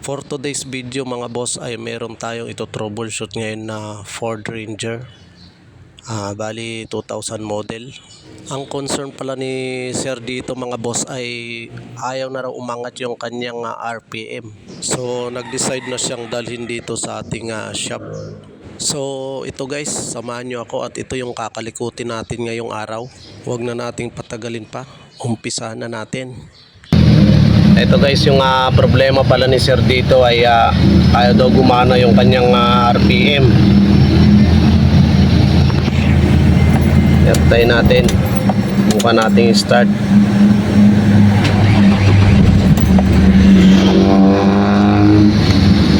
For today's video mga boss ay meron tayong ito troubleshoot ngayon na Ford Ranger. Bali 2000 model. Ang concern pala ni sir dito mga boss ay ayaw na raw umangat yung kanyang RPM. So nag-decide na siyang dalhin dito sa ating shop. So ito guys, samahan nyo ako at ito yung kakalikutin natin ngayong araw. Huwag na nating patagalin pa. Umpisahan na natin. Ito guys, yung problema pala ni sir dito ay ayaw daw gumana yung kanyang RPM. Try natin. Buka natin start.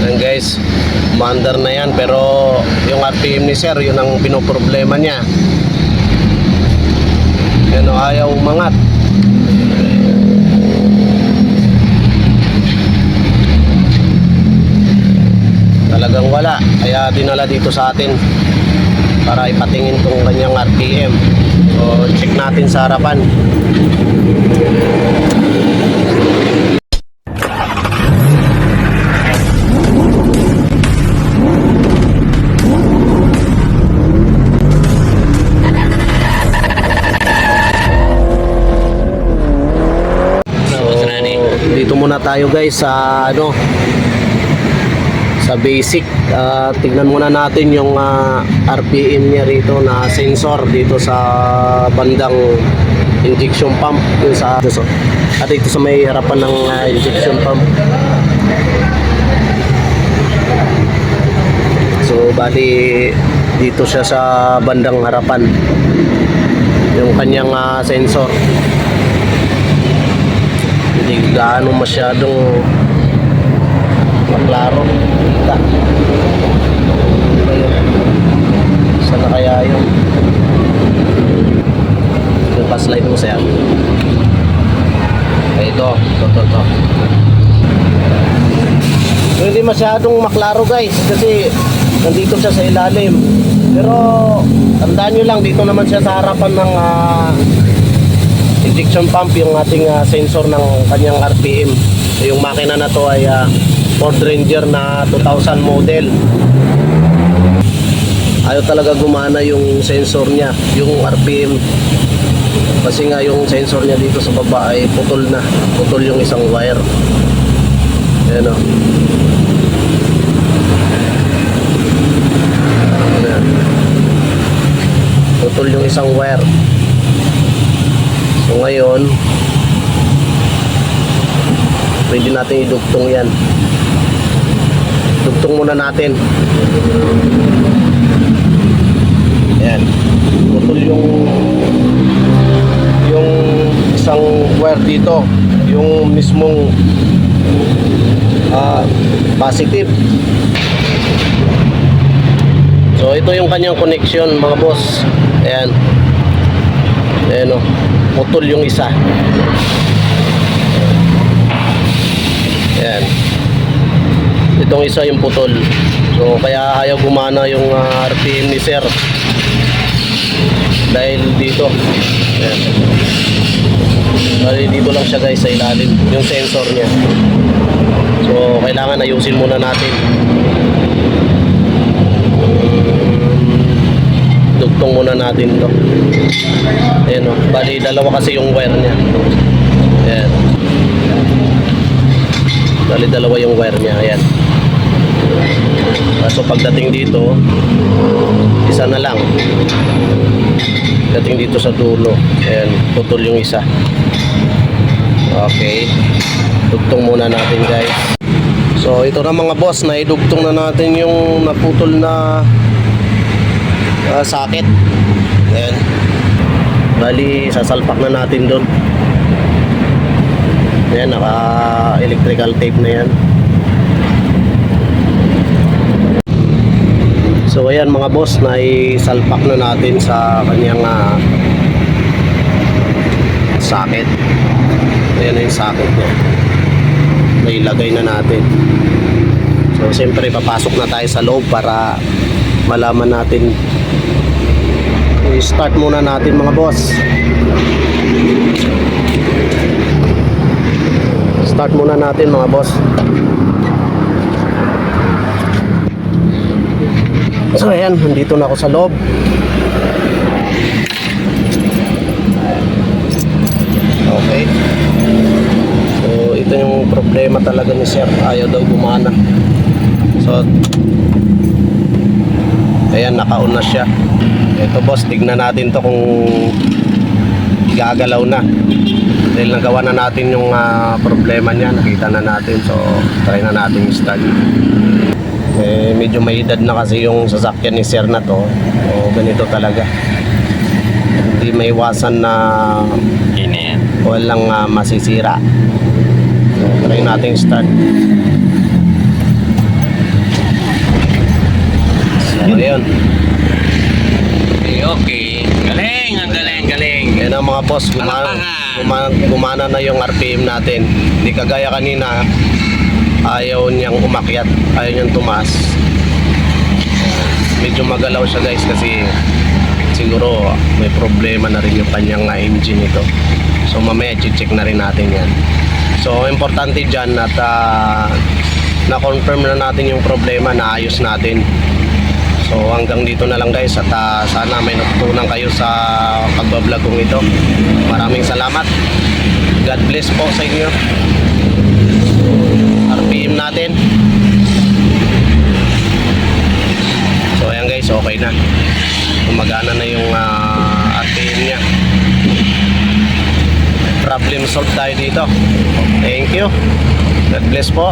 Ayan guys, umaandar na yan pero yung RPM ni sir, yun ang pinoproblema niya. Yan o, ayaw umangat. Talagang wala, kaya dinala dito sa atin para ipatingin tong kanyang RPM. So check natin sa harapan. So dito muna tayo guys sa sa basic. Tignan muna natin yung RPM niya rito na sensor dito sa bandang injection pump at dito sa may harapan ng injection pump. So bali dito siya sa bandang harapan yung kanyang sensor. Hindi gaano masyadong maklaro. Saan na kaya yun? Yung pa-slide mo siya. Ito. Hindi masyadong maklaro guys kasi nandito siya sa ilalim. Pero tandaan nyo lang, dito naman siya sa harapan ng injection pump, yung ating sensor ng kanyang RPM. Yung makina na to ay Ford Ranger na 2000 model. Ayaw talaga gumana yung sensor niya, yung RPM. Kasi nga yung sensor niya dito sa baba ay putol na. Putol yung isang wire. Ayan o. Ayan. Putol yung isang wire. So ngayon, pwede natin idugtong yan. Dugtong muna natin. Ayan. Putol yung isang wire dito, yung mismong positive. So ito yung kanyang connection mga boss. Ayan. Ayan o, putol yung isa. Ayan. Itong isa yung putol. So kaya ayaw gumana yung RPM ni sir dahil dito. Ayan. Dahil dito lang siya guys sa ilalim yung sensor niya. So kailangan ayusin muna natin. Dugtong muna natin to. Ayan o, bali dalawa kasi yung wire niya. Ayan. Bali dalawa yung wire niya. Ayan. So pagdating dito, isa na lang. Dating dito sa dulo. Ayan, putol yung isa. Okay. Dugtong muna natin guys. So ito na mga boss, naidugtong na natin yung naputol na socket. Ayan. Bali sasalpak na natin doon. Ayan, naka electrical tape na yan. So ayan mga boss, naisalpak na natin sa kanyang socket. Ayan na yung socket niya. Nailagay na natin. So siyempre papasok na tayo sa loob para malaman natin. I-start muna natin mga boss. Start muna natin mga boss. So ayan, nandito na ako sa loob. Okay. So ito yung problema talaga ni Sir, ayaw daw gumana. So ayan, naka-on na siya. Ito boss, tignan natin to kung gagalaw na. Dahil nagawa na natin yung problema niya, nakita na natin. So try na natin yung start. Medyo may edad na kasi yung sasakyan ni Sir na to. So ganito talaga. Hindi may iwasan na walang masisira. So try natin yung start. So ayun. Okay. Galing, ang galing. Yan ang mga boss, gumana na yung RPM natin. Hindi kagaya kanina, ayaw niyang umakyat, ayaw niyang tumaas. Medyo magalaw siya guys kasi siguro may problema na rin yung kanyang engine ito. So mamaya check na rin natin yan. So importante dyan at na-confirm na natin yung problema, naayos natin. So hanggang dito na lang guys at sana may natutunan kayo sa pagbablog kong ito. Maraming salamat. God bless po sa inyo. RPM natin. So ayan guys, okay na. Gumagana na yung RPM niya. Problem solved tayo dito. Thank you. God bless po.